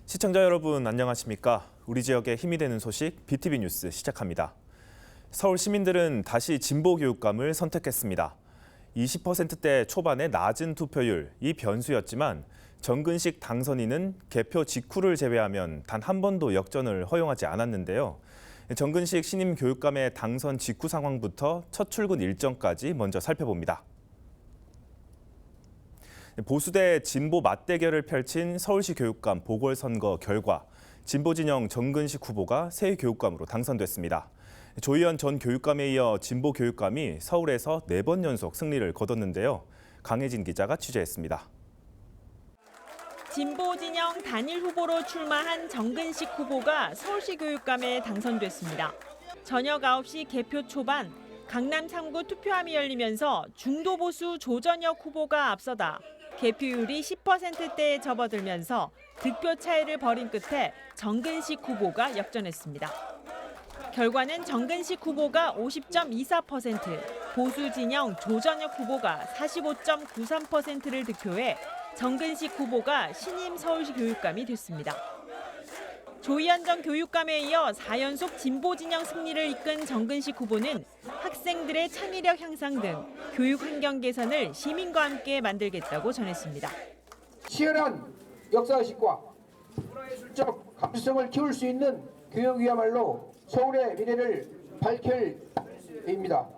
시청자 여러분 안녕하십니까? 우리 지역에 힘이 되는 소식 BTV 뉴스 시작합니다. 서울 시민들은 다시 진보 교육감을 선택했습니다. 20%대 초반의 낮은 투표율, 이 변수였지만 정근식 당선인은 개표 직후를 제외하면 단 한 번도 역전을 허용하지 않았는데요. 정근식 신임 교육감의 당선 직후 상황부터 첫 출근 일정까지 먼저 살펴봅니다. 보수 대 진보 맞대결을 펼친 서울시 교육감 보궐선거 결과 진보 진영 정근식 후보가 새 교육감으로 당선됐습니다. 조희연 전 교육감에 이어 진보 교육감이 서울에서 4번 연속 승리를 거뒀는데요. 강혜진 기자가 취재했습니다. 진보 진영 단일 후보로 출마한 정근식 후보가 서울시 교육감에 당선됐습니다. 저녁 9시 개표 초반 강남 3구 투표함이 열리면서 중도 보수 조전혁 후보가 앞서다 개표율이 10%대에 접어들면서 득표 차이를 벌인 끝에 정근식 후보가 역전했습니다. 결과는 정근식 후보가 50.24%, 보수 진영 조전혁 후보가 45.93%를 득표해 정근식 후보가 신임 서울시 교육감이 됐습니다. 조희연 전 교육감에 이어 4연속 진보 진영 승리를 이끈 정근식 후보는 학생들의 창의력 향상 등 교육 환경 개선을 시민과 함께 만들겠다고 전했습니다. 치열한 역사의식과 문화예술적 감수성을 키울 수 있는 교육이야말로 서울의 미래를 밝힐 때입니다.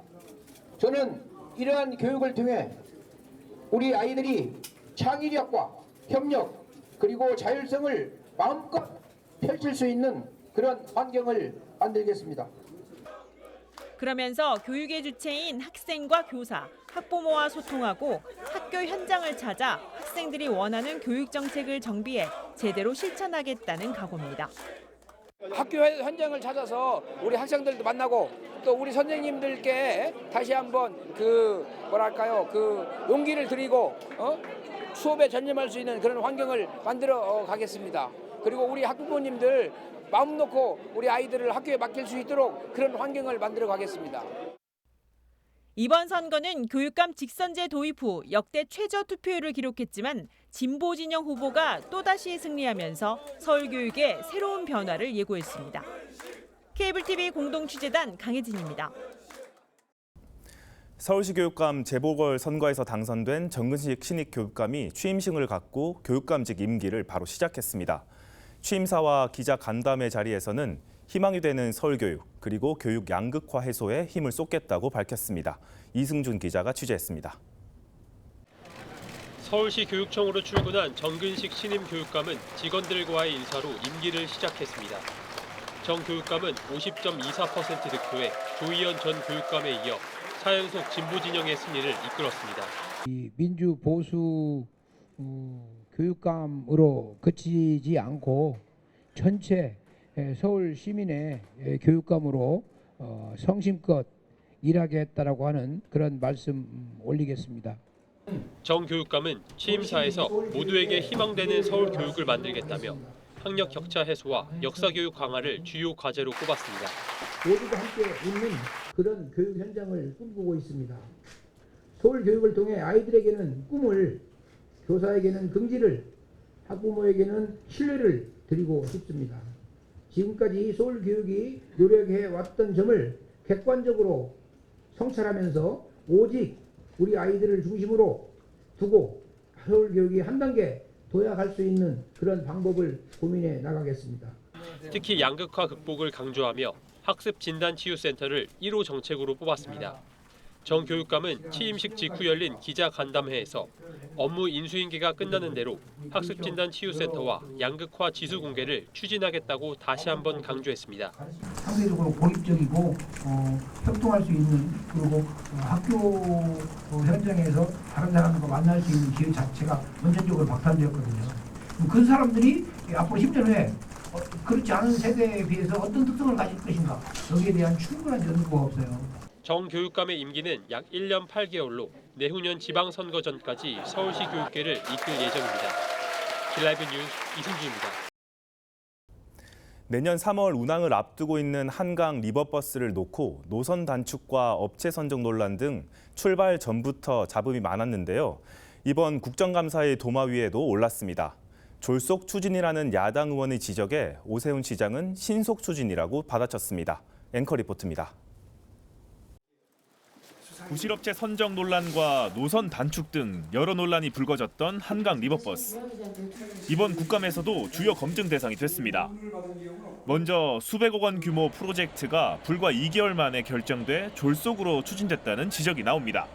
저는 이러한 교육을 통해 우리 아이들이 창의력과 협력 그리고 자율성을 마음껏 펼칠 수 있는 그런 환경을 만들겠습니다. 그러면서 교육의 주체인 학생과 교사, 학부모와 소통하고 학교 현장을 찾아 학생들이 원하는 교육 정책을 정비해 제대로 실천하겠다는 각오입니다. 학교 현장을 찾아서 우리 학생들도 만나고 또 우리 선생님들께 다시 한번 그 용기를 드리고 수업에 전념할 수 있는 그런 환경을 만들어 가겠습니다. 그리고 우리 학부모님들 마음 놓고 우리 아이들을 학교에 맡길 수 있도록 그런 환경을 만들어 가겠습니다. 이번 선거는 교육감 직선제 도입 후 역대 최저 투표율을 기록했지만 진보 진영 후보가 또다시 승리하면서 서울 교육에 새로운 변화를 예고했습니다. 케이블TV 공동취재단 강혜진입니다. 서울시 교육감 재보궐선거에서 당선된 정근식 신입 교육감이 취임식을 갖고 교육감직 임기를 바로 시작했습니다. 취임사와 기자 간담회 자리에서는 희망이 되는 서울교육 그리고 교육 양극화 해소에 힘을 쏟겠다고 밝혔습니다. 이승준 기자가 취재했습니다. 서울시 교육청으로 출근한 정근식 신임 교육감은 직원들과의 인사로 임기를 시작했습니다. 정 교육감은 50.24% 득표해 조희연 전 교육감에 이어 4연속 진보 진영의 승리를 이끌었습니다. 이 민주 보수 교육감으로 그치지 않고 전체 서울 시민의 교육감으로 성심껏 일하겠다라고 하는 그런 말씀 올리겠습니다. 정 교육감은 취임사에서 모두에게 희망되는 서울 교육을 만들겠다며 학력 격차 해소와 역사 교육 강화를 주요 과제로 꼽았습니다. 모두가 함께 있는 그런 교육 현장을 꿈꾸고 있습니다. 서울 교육을 통해 아이들에게는 꿈을, 교사에게는 긍지를, 학부모에게는 신뢰를 드리고 싶습니다. 지금까지 서울 교육이 노력해 왔던 점을 객관적으로 성찰하면서 오직 우리 아이들을 중심으로 두고 서울 교육이 한 단계 도약할 수 있는 그런 방법을 고민해 나가겠습니다. 특히 양극화 극복을 강조하며 학습진단치유센터를 1호 정책으로 뽑았습니다. 정 교육감은 취임식 직후 열린 기자 간담회에서 업무 인수인계가 끝나는 대로 학습진단치유센터와 양극화 지수 공개를 추진하겠다고 다시 한번 강조했습니다. 상대적으로 고립적이고 협동할 수 있는 그리고 학교 현장에서 다른 사람들과 만날 수 있는 기회 자체가 원천적으로 박탈되었거든요. 그 사람들이 앞으로 10년 후에 그렇지 않은 세대에 비해서 어떤 특성을 가질 것인가 여기에 대한 충분한 연구가 없어요. 정 교육감의 임기는 약 1년 8개월로 내후년 지방선거 전까지 서울시 교육계를 이끌 예정입니다. 길라이브 뉴스 이승주입니다. 내년 3월 운항을 앞두고 있는 한강 리버버스를 놓고 노선 단축과 업체 선정 논란 등 출발 전부터 잡음이 많았는데요. 이번 국정감사의 도마 위에도 올랐습니다. 졸속 추진이라는 야당 의원의 지적에 오세훈 시장은 신속 추진이라고 받아쳤습니다. 앵커 리포트입니다. 부실업체 선정 논란과 노선 단축 등 여러 논란이 불거졌던 한강 리버버스. 이번 국감에서도 주요 검증 대상이 됐습니다. 먼저 수백억 원 규모 프로젝트가 불과 2개월 만에 결정돼 졸속으로 추진됐다는 지적이 나옵니다.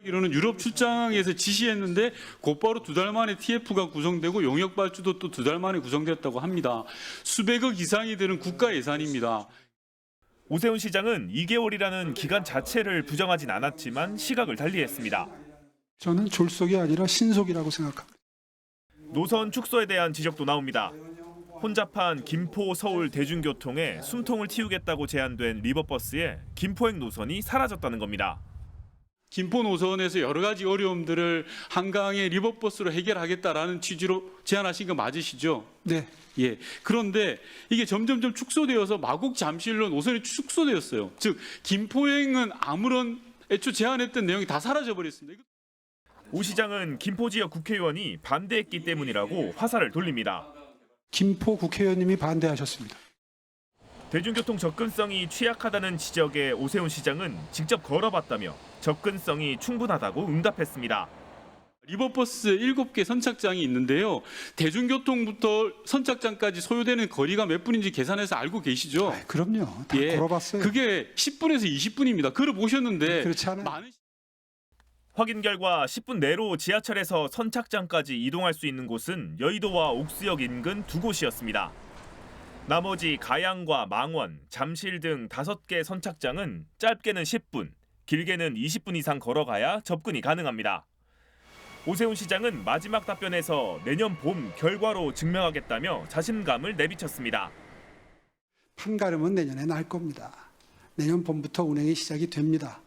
이로는 유럽 출장에서 지시했는데 곧바로 2달 만에 TF가 구성되고 용역 발주도 또 2달 만에 구성됐다고 합니다. 수백억 이상이 드는 국가 예산입니다. 오세훈 시장은 2개월이라는 기간 자체를 부정하진 않았지만 시각을 달리했습니다. 저는 졸속이 아니라 신속이라고 생각합니다. 노선 축소에 대한 지적도 나옵니다. 혼잡한 김포 서울 대중교통에 숨통을 틔우겠다고 제안된 리버버스에 김포행 노선이 사라졌다는 겁니다. 김포 노선에서 여러 가지 어려움들을 한강의 리버버스로 해결하겠다라는 취지로 제안하신 거 맞으시죠? 네. 예. 그런데 이게 점점점 축소되어서 마곡 잠실로 노선이 축소되었어요. 즉 김포행은 아무런 애초 제안했던 내용이 다 사라져 버렸습니다. 오 시장은 김포 지역 국회의원이 반대했기 때문이라고 화살을 돌립니다. 김포 국회의원님이 반대하셨습니다. 대중교통 접근성이 취약하다는 지적에 오세훈 시장은 직접 걸어봤다며 접근성이 충분하다고 응답했습니다. 리버버스 7개 선착장이 있는데요. 대중교통부터 선착장까지 소요되는 거리가 몇 분인지 계산해서 알고 계시죠? 그럼요. 다 걸어봤어요. 그게 10분에서 20분입니다. 걸어보셨는데 그렇지 않아요. 확인 결과 10분 내로 지하철에서 선착장까지 이동할 수 있는 곳은 여의도와 옥수역 인근 2곳이었습니다. 나머지 가양과 망원, 잠실 등 5개 선착장은 짧게는 10분, 길게는 20분 이상 걸어가야 접근이 가능합니다. 오세훈 시장은 마지막 답변에서 내년 봄 결과로 증명하겠다며 자신감을 내비쳤습니다. 판가름은 내년에 날 겁니다. 내년 봄부터 운행이 시작이 됩니다.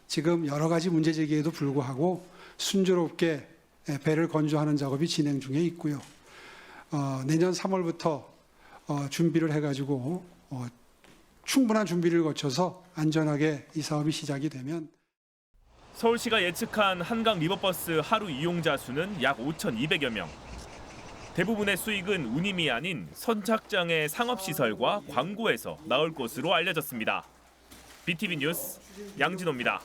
지금 여러 가지 문제 제기에도 불구하고 순조롭게 배를 건조하는 작업이 진행 중에 있고요. 내년 3월부터 준비를 해가지고 충분한 준비를 거쳐서 안전하게 이 사업이 시작이 되면 서울시가 예측한 한강 리버버스 하루 이용자 수는 약 5,200여 명. 대부분의 수익은 운임이 아닌 선착장의 상업시설과 광고에서 나올 것으로 알려졌습니다. BTV 뉴스 양진호입니다.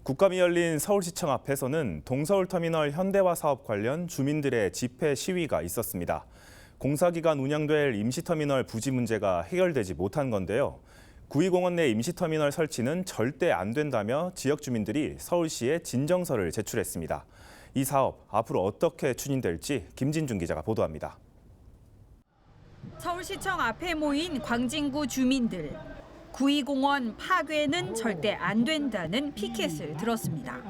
국감이 열린 서울시청 앞에서는 동서울터미널 현대화 사업 관련 주민들의 집회 시위가 있었습니다. 공사기간 운영될 임시터미널 부지 문제가 해결되지 못한 건데요. 구이공원 내 임시터미널 설치는 절대 안 된다며 지역 주민들이 서울시에 진정서를 제출했습니다. 이 사업 앞으로 어떻게 추진될지 김진중 기자가 보도합니다. 서울시청 앞에 모인 광진구 주민들. 구이공원 파괴는 절대 안 된다는 피켓을 들었습니다.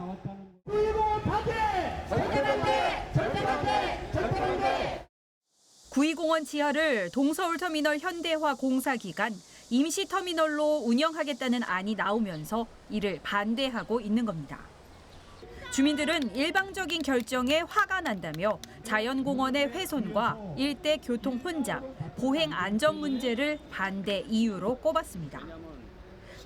구이공원 파괴! 절대 반대! 절대 반대! 절대 반대! 구이공원 지하를 동서울터미널 현대화 공사 기간 임시터미널로 운영하겠다는 안이 나오면서 이를 반대하고 있는 겁니다. 주민들은 일방적인 결정에 화가 난다며 자연공원의 훼손과 일대 교통 혼잡, 보행 안전 문제를 반대 이유로 꼽았습니다.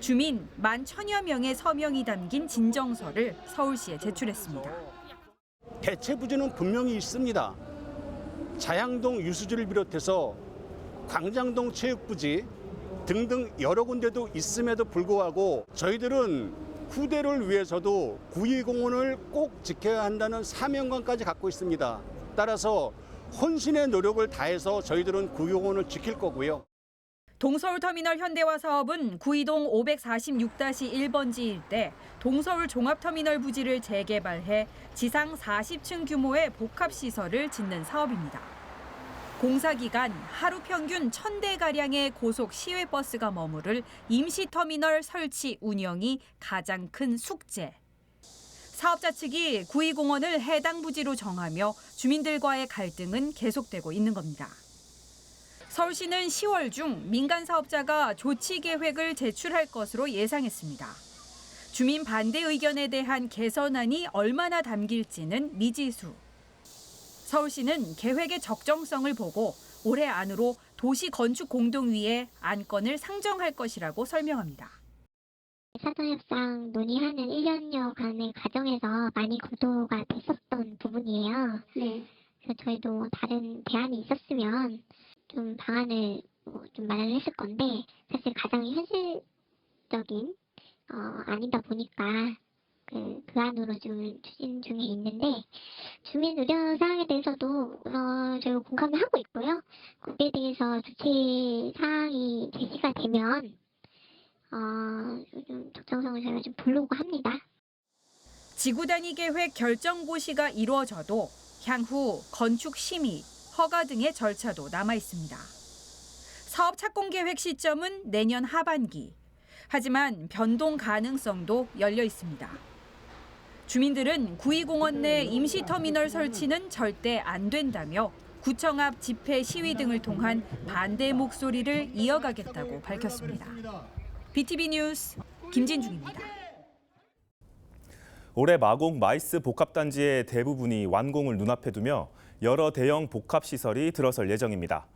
주민 11,000여 명의 서명이 담긴 진정서를 서울시에 제출했습니다. 대체 부지는 분명히 있습니다. 자양동 유수지를 비롯해서 광장동 체육부지 등등 여러 군데도 있음에도 불구하고 저희들은 후대를 위해서도 구이공원을 꼭 지켜야 한다는 사명감까지 갖고 있습니다. 따라서 혼신의 노력을 다해서 저희들은 구이공원을 지킬 거고요. 동서울터미널 현대화 사업은 구이동 546-1번지 일대 동서울 종합터미널 부지를 재개발해 지상 40층 규모의 복합시설을 짓는 사업입니다. 공사 기간 하루 평균 1,000대가량의 고속 시외버스가 머무를 임시터미널 설치 운영이 가장 큰 숙제. 사업자 측이 구이공원을 해당 부지로 정하며 주민들과의 갈등은 계속되고 있는 겁니다. 서울시는 10월 중 민간 사업자가 조치 계획을 제출할 것으로 예상했습니다. 주민 반대 의견에 대한 개선안이 얼마나 담길지는 미지수. 서울시는 계획의 적정성을 보고 올해 안으로 도시건축공동위에 안건을 상정할 것이라고 설명합니다. 사전협상 논의하는 1년여간의 과정에서 많이 검토가 됐었던 부분이에요. 네. 그래서 저희도 다른 대안이 있었으면 좀 방안을 좀 마련을 했을 건데 사실 가장 현실적인 아니다 보니까 그 안으로 좀 추진 중에 있는데 주민 우려 사항에 대해서도 저희가 공감을 하고 있고요. 거기에 대해서 주체 사항이 제시가 되면 좀 적정성을 저희가 좀 보려고 합니다. 지구 단위 계획 결정 고시가 이루어져도 향후 건축 심의, 허가 등의 절차도 남아 있습니다. 사업 착공 계획 시점은 내년 하반기. 하지만 변동 가능성도 열려 있습니다. 주민들은 구이공원 내 임시터미널 설치는 절대 안 된다며 구청 앞 집회 시위 등을 통한 반대 목소리를 이어가겠다고 밝혔습니다. BTV 뉴스 김진중입니다. 올해 마곡 마이스 복합단지의 대부분이 완공을 눈앞에 두며 여러 대형 복합시설이 들어설 예정입니다.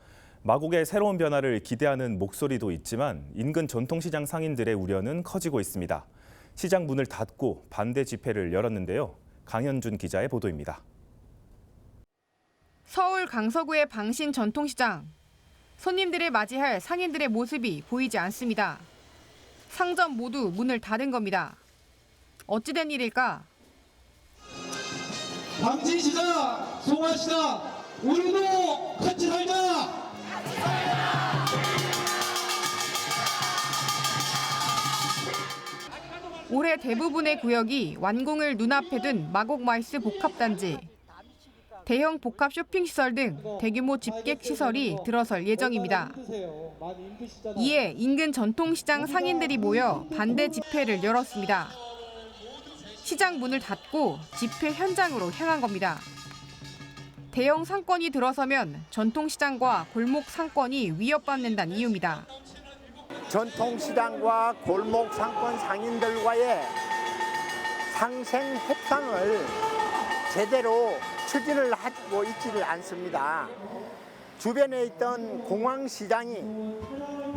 마곡의 새로운 변화를 기대하는 목소리도 있지만 인근 전통시장 상인들의 우려는 커지고 있습니다. 시장 문을 닫고 반대 집회를 열었는데요. 강현준 기자의 보도입니다. 서울 강서구의 방신 전통시장. 손님들을 맞이할 상인들의 모습이 보이지 않습니다. 상점 모두 문을 닫은 겁니다. 어찌된 일일까? 방신시장, 송화시장, 우리도 같이 살자! 올해 대부분의 구역이 완공을 눈앞에 둔 마곡 마이스 복합단지. 대형 복합 쇼핑시설 등 대규모 집객시설이 들어설 예정입니다. 이에 인근 전통시장 상인들이 모여 반대 집회를 열었습니다. 시장 문을 닫고 집회 현장으로 향한 겁니다. 대형 상권이 들어서면 전통시장과 골목 상권이 위협받는다는 이유입니다. 전통시장과 골목 상권 상인들과의 상생 협상을 제대로 추진을 하고 있지를 않습니다. 주변에 있던 공항시장이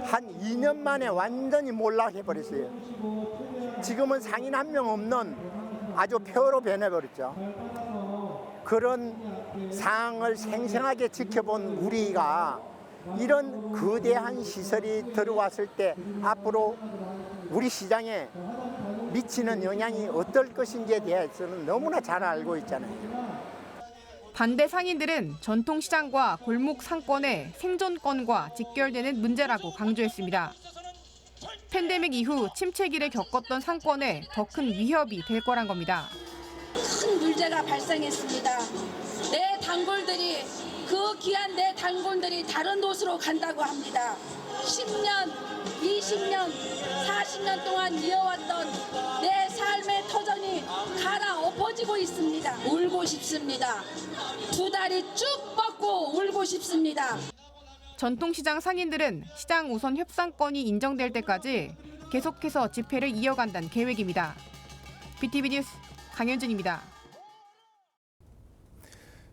한 2년 만에 완전히 몰락해버렸어요. 지금은 상인 한 명 없는 아주 폐허로 변해버렸죠. 그런 상황을 생생하게 지켜본 우리가 이런 거대한 시설이 들어왔을 때 앞으로 우리 시장에 미치는 영향이 어떨 것인지에 대해서는 너무나 잘 알고 있잖아요. 반대 상인들은 전통시장과 골목 상권의 생존권과 직결되는 문제라고 강조했습니다. 팬데믹 이후 침체기를 겪었던 상권에 더 큰 위협이 될 거란 겁니다. 큰 문제가 발생했습니다. 내 단골들이 그 귀한 내 단골들이 다른 곳으로 간다고 합니다. 10년, 20년, 40년 동안 이어왔던 내 삶의 터전이 갈아엎어지고 있습니다. 울고 싶습니다. 두 다리 쭉 뻗고 울고 싶습니다. 전통시장 상인들은 시장 우선 협상권이 인정될 때까지 계속해서 집회를 이어간다는 계획입니다. BTV 뉴스 강현준입니다.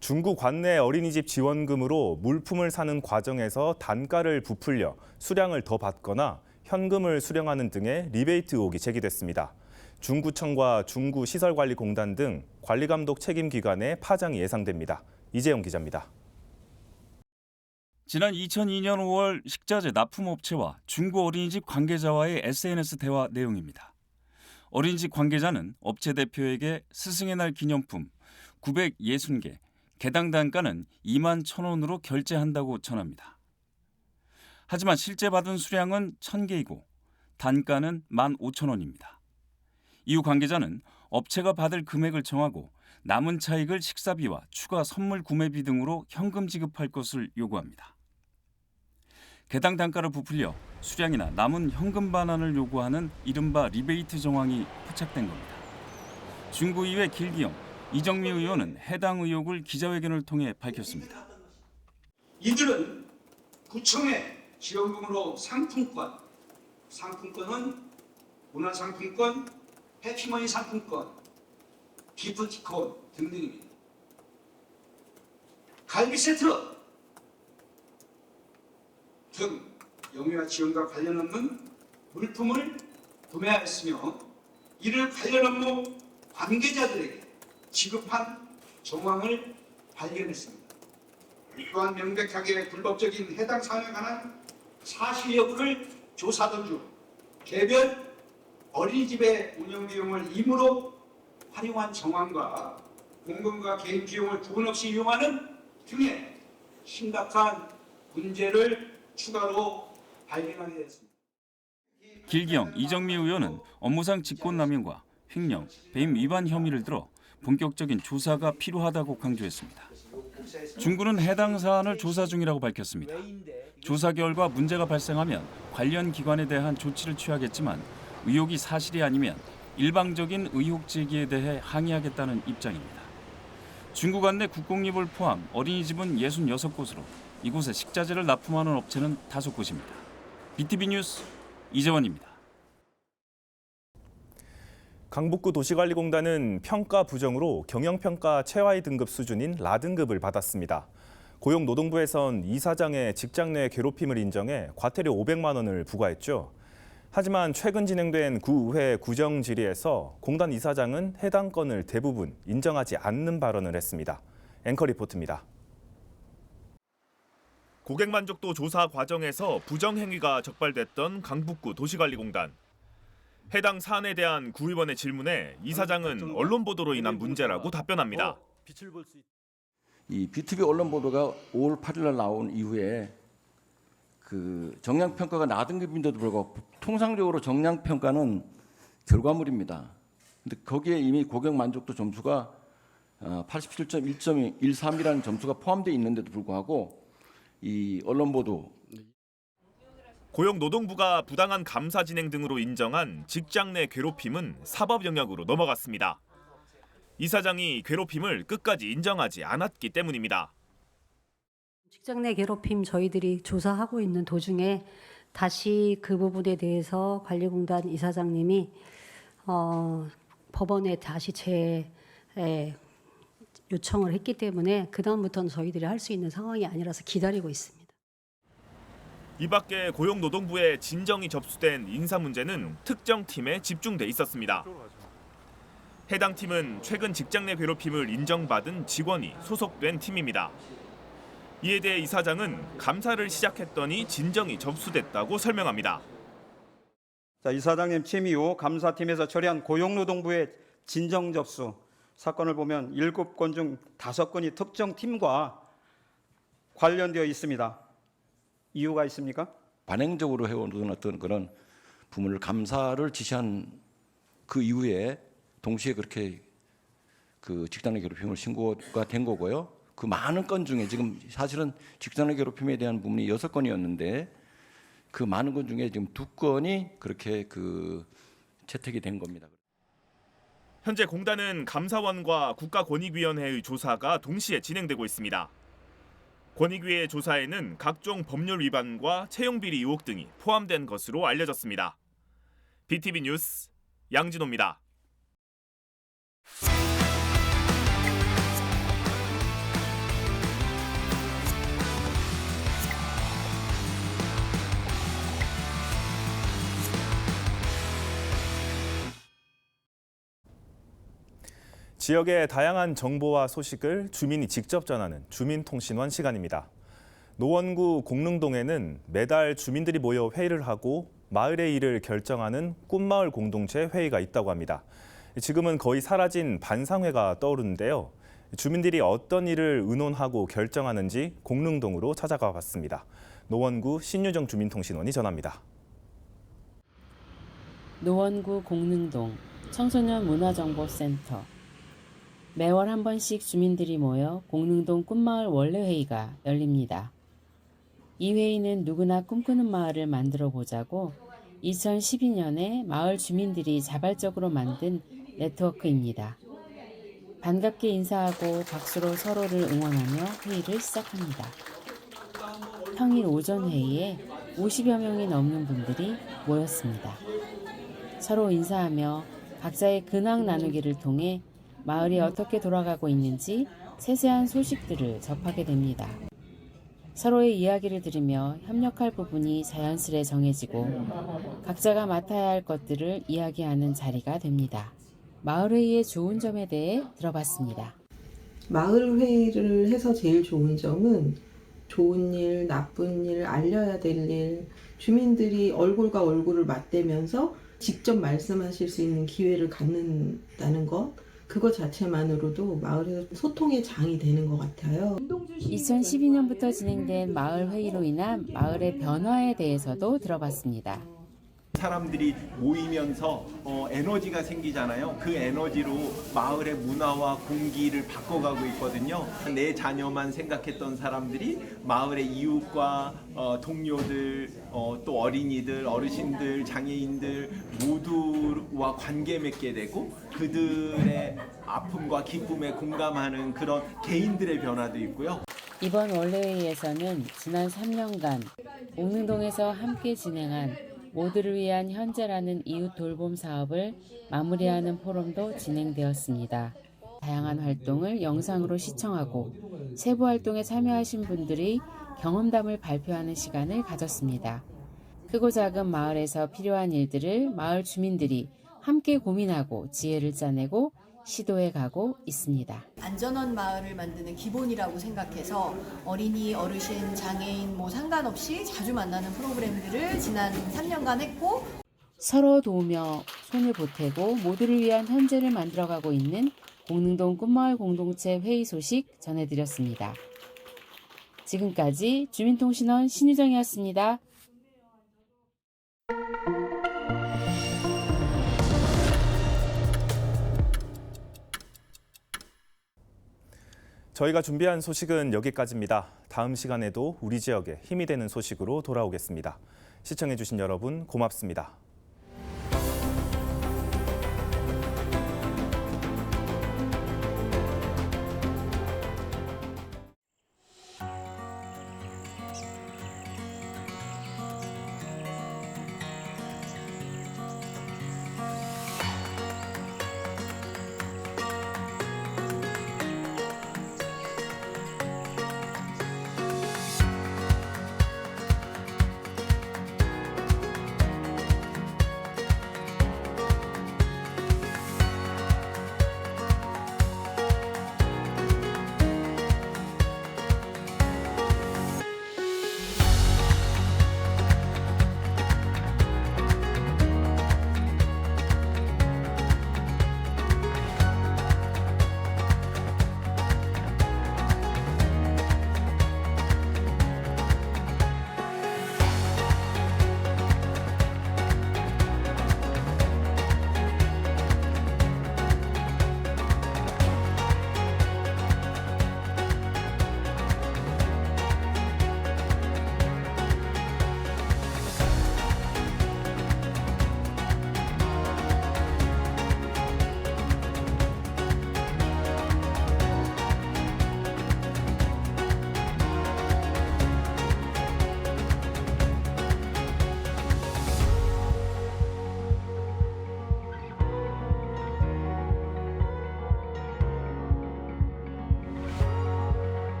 중구 관내 어린이집 지원금으로 물품을 사는 과정에서 단가를 부풀려 수량을 더 받거나 현금을 수령하는 등의 리베이트 의혹이 제기됐습니다. 중구청과 중구시설관리공단 등 관리감독 책임기관의 파장이 예상됩니다. 이재영 기자입니다. 지난 2002년 5월 식자재 납품업체와 중구 어린이집 관계자와의 SNS 대화 내용입니다. 어린이집 관계자는 업체 대표에게 스승의 날 기념품 960개, 개당 단가는 2만 1,000원으로 결제한다고 전합니다. 하지만 실제 받은 수량은 1,000개이고 단가는 15,000원입니다. 이후 관계자는 업체가 받을 금액을 정하고 남은 차익을 식사비와 추가 선물 구매비 등으로 현금 지급할 것을 요구합니다. 개당 단가를 부풀려 수량이나 남은 현금 반환을 요구하는 이른바 리베이트 정황이 포착된 겁니다. 중구의회 길기영, 이정미 의원은 해당 의혹을 기자회견을 통해 밝혔습니다. 이들은 구청의 지원금으로 상품권은 문화상품권, 해피머니 상품권, 기프티콘 등등입니다. 갈비 세트, 등 영유아 지원과 관련 없는 물품을 구매하였으며 이를 관련 업무 관계자들에게 지급한 정황을 발견했습니다. 또한 명백하게 불법적인 해당 사항에 관한 사실 여부를 조사하던 중 개별 어린이집의 운영 비용을 임으로 활용한 정황과 공공과 개인 비용을 구분 없이 이용하는 등의 심각한 문제를 추가로 발견하게 됐습니다. 길기영, 이정미 의원은 업무상 직권남용과 횡령, 배임 위반 혐의를 들어 본격적인 조사가 필요하다고 강조했습니다. 중구는 해당 사안을 조사 중이라고 밝혔습니다. 조사 결과 문제가 발생하면 관련 기관에 대한 조치를 취하겠지만 의혹이 사실이 아니면 일방적인 의혹 제기에 대해 항의하겠다는 입장입니다. 중구 내 국공립을 포함 어린이집은 66곳으로 이곳에 식자재를 납품하는 업체는 5곳입니다. BTV 뉴스 이재원입니다. 강북구 도시관리공단은 평가 부정으로 경영평가 최하위 등급 수준인 라등급을 받았습니다. 고용노동부에선 이사장의 직장 내 괴롭힘을 인정해 과태료 500만 원을 부과했죠. 하지만 최근 진행된 구의회 구정 질의에서 공단 이사장은 해당 건을 대부분 인정하지 않는 발언을 했습니다. 앵커 리포트입니다. 고객 만족도 조사 과정에서 부정 행위가 적발됐던 강북구 도시관리공단. 해당 사안에 대한 구의원의 질문에 이사장은 언론 보도로 인한 문제라고 답변합니다. 이 BTV 언론 보도가 5월 8일 날 나온 이후에 그 정량 평가가 나등급인데도 불구하고 통상적으로 정량 평가는 결과물입니다. 근데 거기에 이미 고객 만족도 점수가 87.1.13이라는 점수가 포함되어 있는데도 불구하고 이 언론 보도 고용노동부가 부당한 감사 진행 등으로 인정한 직장 내 괴롭힘은 사법 영역으로 넘어갔습니다. 이사장이 괴롭힘을 끝까지 인정하지 않았기 때문입니다. 직장 내 괴롭힘 저희들이 조사하고 있는 도중에 다시 그 부분에 대해서 관리공단 이사장님이 법원에 다시 요청을 했기 때문에 그다음부터는 저희들이 할 수 있는 상황이 아니라서 기다리고 있습니다. 이 밖에 고용노동부에 진정이 접수된 인사 문제는 특정 팀에 집중돼 있었습니다. 해당 팀은 최근 직장 내 괴롭힘을 인정받은 직원이 소속된 팀입니다. 이에 대해 이사장은 감사를 시작했더니 진정이 접수됐다고 설명합니다. 이사장님 취임 이후 감사팀에서 처리한 고용노동부의 진정 접수 사건을 보면 7건 중 5건이 특정 팀과 관련되어 있습니다. 이유가 있습니까? 관행적으로 해오는 어떤 그런 부문을 감사를 지시한 그 이후에 동시에 그렇게 그 직장 내 괴롭힘을 신고가 된 거고요. 그 많은 건 중에 지금 사실은 직장 내 괴롭힘에 대한 부분이 6건이었는데 그 많은 건 중에 지금 2건이 그렇게 그 채택이 된 겁니다. 현재 공단은 감사원과 국가권익위원회의 조사가 동시에 진행되고 있습니다. 권익위의 조사에는 각종 법률 위반과 채용비리 의혹 등이 포함된 것으로 알려졌습니다. BTV 뉴스 양진호입니다. 지역의 다양한 정보와 소식을 주민이 직접 전하는 주민통신원 시간입니다. 노원구 공릉동에는 매달 주민들이 모여 회의를 하고 마을의 일을 결정하는 꿈마을 공동체 회의가 있다고 합니다. 지금은 거의 사라진 반상회가 떠오르는데요. 주민들이 어떤 일을 의논하고 결정하는지 공릉동으로 찾아가 봤습니다. 노원구 신유정 주민통신원이 전합니다. 노원구 공릉동 청소년 문화정보센터. 매월 한 번씩 주민들이 모여 공릉동 꿈마을 원래회의가 열립니다. 이 회의는 누구나 꿈꾸는 마을을 만들어 보자고 2012년에 마을 주민들이 자발적으로 만든 네트워크입니다. 반갑게 인사하고 박수로 서로를 응원하며 회의를 시작합니다. 평일 오전 회의에 50여 명이 넘는 분들이 모였습니다. 서로 인사하며 각자의 근황 나누기를 통해 마을이 어떻게 돌아가고 있는지 세세한 소식들을 접하게 됩니다. 서로의 이야기를 들으며 협력할 부분이 자연스레 정해지고 각자가 맡아야 할 것들을 이야기하는 자리가 됩니다. 마을회의의 좋은 점에 대해 들어봤습니다. 마을회의를 해서 제일 좋은 점은 좋은 일, 나쁜 일, 알려야 될 일, 주민들이 얼굴과 얼굴을 맞대면서 직접 말씀하실 수 있는 기회를 갖는다는 것, 그것 자체만으로도 마을에서 소통의 장이 되는 것 같아요. 2012년부터 진행된 마을회의로 인한 마을의 변화에 대해서도 들어봤습니다. 사람들이 모이면서 에너지가 생기잖아요. 그 에너지로 마을의 문화와 공기를 바꿔가고 있거든요. 내 자녀만 생각했던 사람들이 마을의 이웃과 동료들, 또 어린이들, 어르신들, 장애인들 모두와 관계 맺게 되고 그들의 아픔과 기쁨에 공감하는 그런 개인들의 변화도 있고요. 이번 원래회의에서는 지난 3년간 옥능동에서 함께 진행한 모두를 위한 현재라는 이웃 돌봄 사업을 마무리하는 포럼도 진행되었습니다. 다양한 활동을 영상으로 시청하고 세부 활동에 참여하신 분들이 경험담을 발표하는 시간을 가졌습니다. 크고 작은 마을에서 필요한 일들을 마을 주민들이 함께 고민하고 지혜를 짜내고 시도해 가고 있습니다. 안전한 마을을 만드는 기본이라고 생각해서 어린이, 어르신, 장애인 상관없이 자주 만나는 프로그램들을 지난 3년간 했고 서로 도우며 손을 보태고 모두를 위한 현재를 만들어가고 있는 공릉동 꿈마을 공동체 회의 소식 전해드렸습니다. 지금까지 주민통신원 신유정이었습니다. 저희가 준비한 소식은 여기까지입니다. 다음 시간에도 우리 지역에 힘이 되는 소식으로 돌아오겠습니다. 시청해주신 여러분 고맙습니다.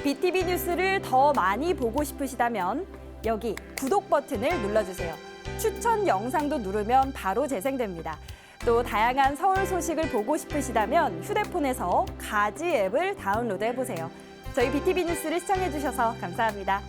BTV 뉴스를 더 많이 보고 싶으시다면 여기 구독 버튼을 눌러주세요. 추천 영상도 누르면 바로 재생됩니다. 또 다양한 서울 소식을 보고 싶으시다면 휴대폰에서 가지 앱을 다운로드해보세요. 저희 BTV 뉴스를 시청해주셔서 감사합니다.